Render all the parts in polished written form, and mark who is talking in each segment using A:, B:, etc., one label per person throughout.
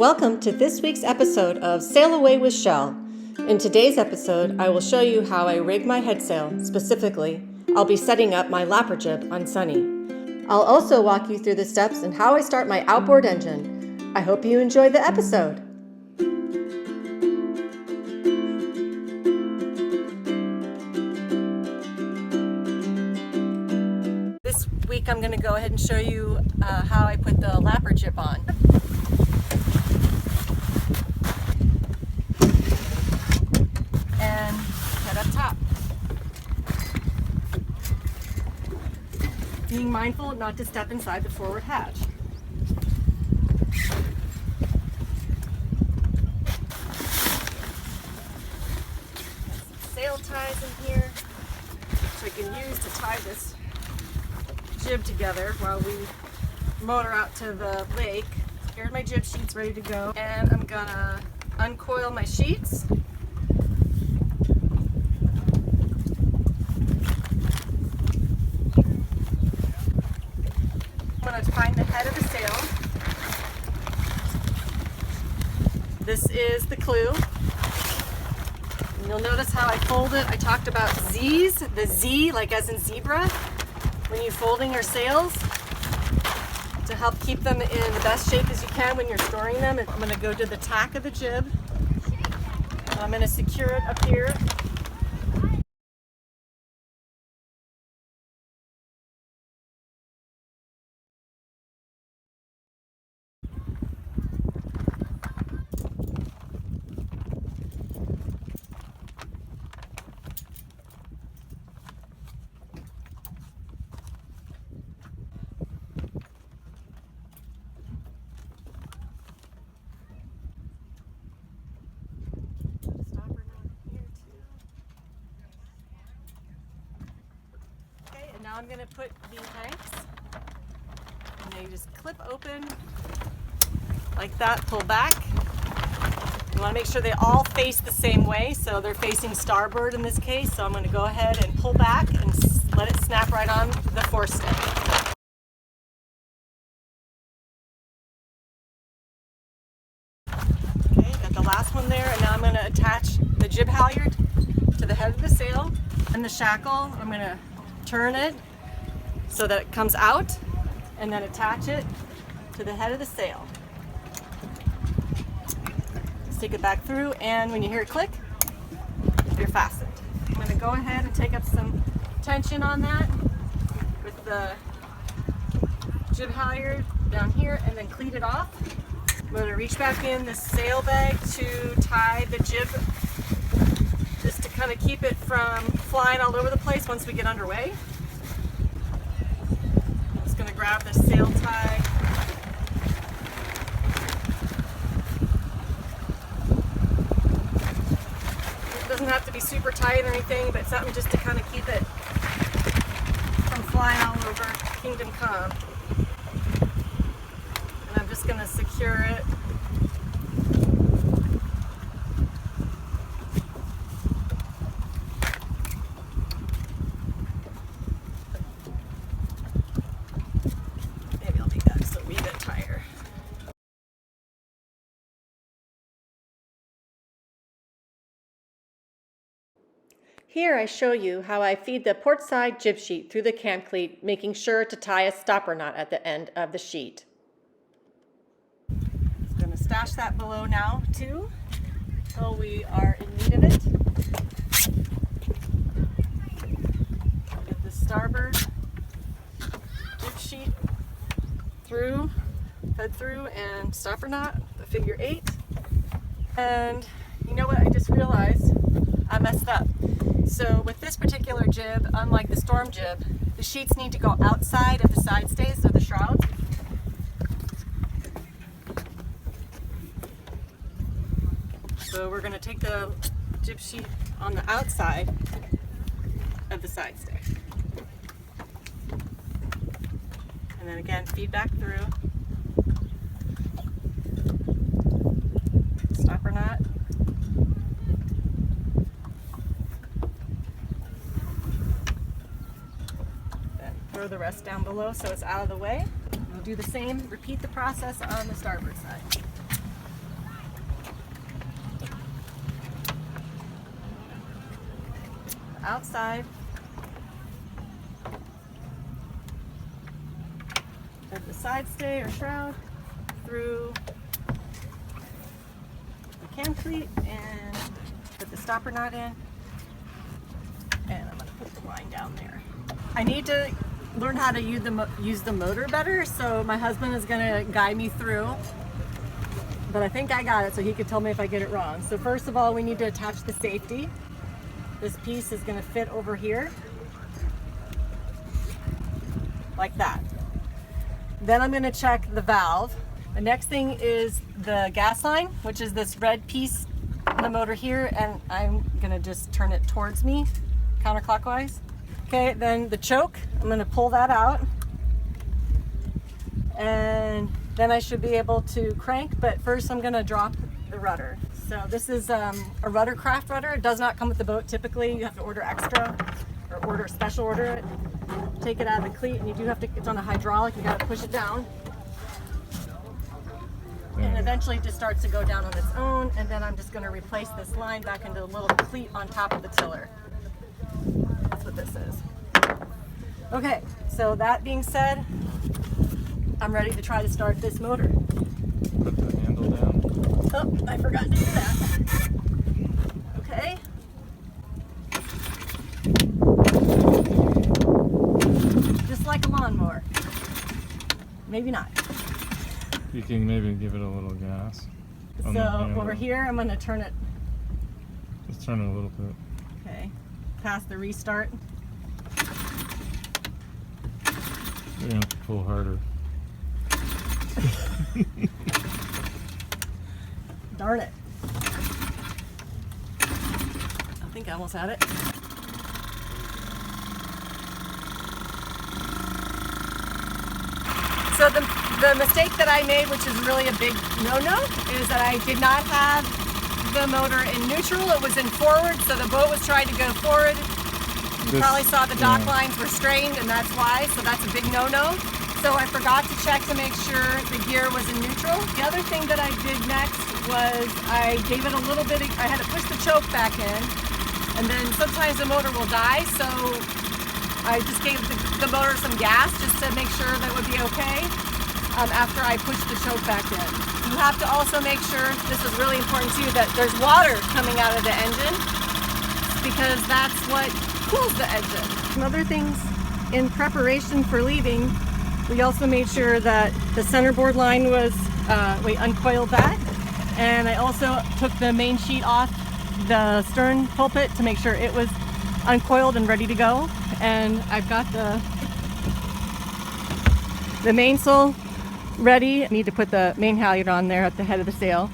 A: Welcome to this week's episode of Sail Away with Shell. In today's episode, I will show you how I rig my headsail. Specifically, I'll be setting up my lapper jib on Sunny. I'll also walk you through the steps and how I start my outboard engine. I hope you enjoy the episode. This week I'm going to go ahead and show you how I put the lapper jib on. And head up top. Being mindful not to step inside the forward hatch. Some sail ties in here, which I can use to tie this jib together while we motor out to the lake. Here's my jib sheets ready to go, and I'm gonna uncoil my sheets. I'm going to find the head of the sail. This is the clue. And you'll notice how I fold it. I talked about Z's, the Z like as in zebra, when you're folding your sails to help keep them in the best shape as you can when you're storing them. I'm going to go to the tack of the jib. I'm going to secure it up here. Now I'm going to put the hanks, and they just clip open like that, pull back. You want to make sure they all face the same way, so they're facing starboard in this case. So I'm going to go ahead and pull back and let it snap right on the forestay. Okay, got the last one there, and now I'm going to attach the jib halyard to the head of the sail and the shackle. I'm going to turn it so that it comes out and then attach it to the head of the sail. Stick it back through, and when you hear it click, you're fastened. I'm going to go ahead and take up some tension on that with the jib halyard down here and then cleat it off. I'm going to reach back in the sail bag to tie the jib just to kind of keep it from flying all over the place once we get underway. I'm just going to grab the sail tie. It doesn't have to be super tight or anything, but something just to kind of keep it from flying all over Kingdom Come. And I'm just going to secure it. Here I show you how I feed the port side jib sheet through the cam cleat, making sure to tie a stopper knot at the end of the sheet. I'm going to stash that below now too, until we are in need of it. I'll get the starboard jib sheet through, fed through, and stopper knot, the figure 8. And you know what, I just realized I messed up. So with this particular jib, unlike the storm jib, the sheets need to go outside of the side stays, so the shrouds. So we're going to take the jib sheet on the outside of the side stay. And then again, feed back through. Stopper knot. Throw the rest down below so it's out of the way. We'll do the same, repeat the process on the starboard side. outside of the side stay or shroud through the cam cleat and put the stopper knot in. And I'm going to put the line down there. I need to learn how to use the motor better, so my husband is going to guide me through. But I think I got it, so he could tell me if I get it wrong. So first of all, we need to attach the safety. This piece is going to fit over here, like that. Then I'm going to check the valve. The next thing is the gas line, which is this red piece in the motor here, and I'm going to just turn it towards me, counterclockwise. Okay, then the choke, I'm going to pull that out. And then I should be able to crank, but first I'm going to drop the rudder. So this is a RUDDERCRAFT rudder. It does not come with the boat typically. You have to order extra or order special order it. Take it out of the cleat, and you do have to, it's on a hydraulic, you got to push it down. And eventually it just starts to go down on its own, and then I'm just going to replace this line back into the little cleat on top of the tiller. That's what this is. Okay, so that being said, I'm ready to try to start this motor.
B: Put the handle down.
A: Oh, I forgot to do that. Okay. Just like a lawnmower. Maybe not.
B: You can maybe give it a little gas.
A: So over here, I'm going to turn it.
B: Just turn it a little bit.
A: Okay. Past the restart.
B: You're going to have to pull harder.
A: Darn it. I think I almost had it. So the mistake that I made, which is really a big no-no, is that I did not have the motor in neutral. It was in forward, so the boat was trying to go forward. You probably saw the dock lines were strained, and that's why, so that's a big no-no. So I forgot to check to make sure the gear was in neutral. The other thing that I did next was I gave it a little bit, I had to push the choke back in, and then sometimes the motor will die, so I just gave the motor some gas just to make sure that would be okay after I pushed the choke back in. You have to also make sure, this is really important too, that there's water coming out of the engine, because that's what cools the engine. Some other things in preparation for leaving, we also made sure that the centerboard line was, we uncoiled that, and I also took the main sheet off the stern pulpit to make sure it was uncoiled and ready to go. And I've got the mainsail ready. I need to put the main halyard on there at the head of the sail.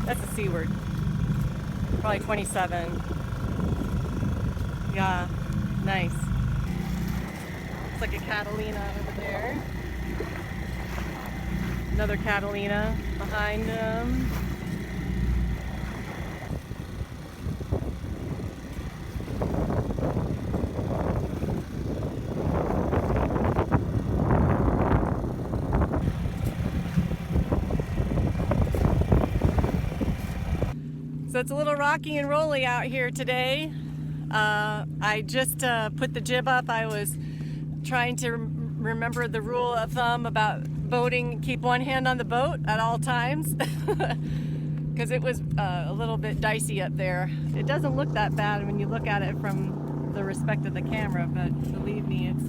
A: That's a seaward. Probably 27. Yeah, nice. Looks like a CATALINA over there. Another CATALINA behind them. So it's a little rocky and rolly out here today. I just put the jib up. I was trying to remember the rule of thumb about boating, keep one hand on the boat at all times, because it was a little bit dicey up there. It doesn't look that bad when you look at it from the respect of the camera, but believe me, it's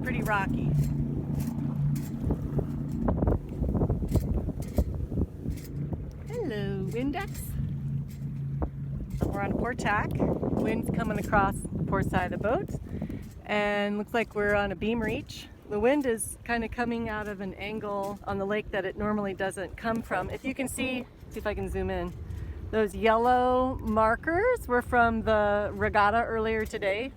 A: pretty rocky. Hello, Windex. We're on port tack. Wind's coming across the port side of the boat, and looks like we're on a beam reach. The wind is kind of coming out of an angle on the lake that it normally doesn't come from. If you can see if I can zoom in, those yellow markers were from the regatta earlier today.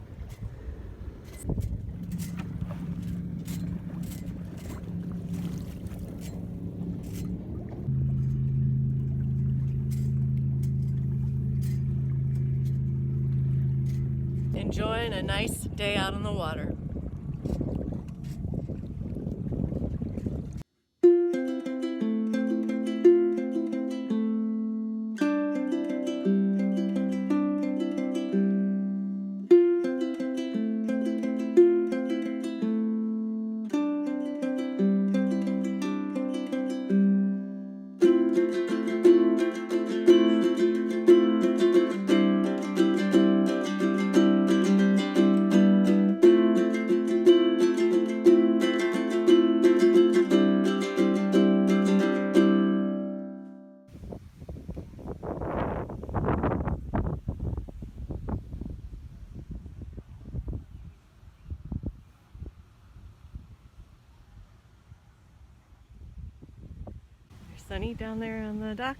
A: Enjoying a nice day out on the water. sunny down there on the dock.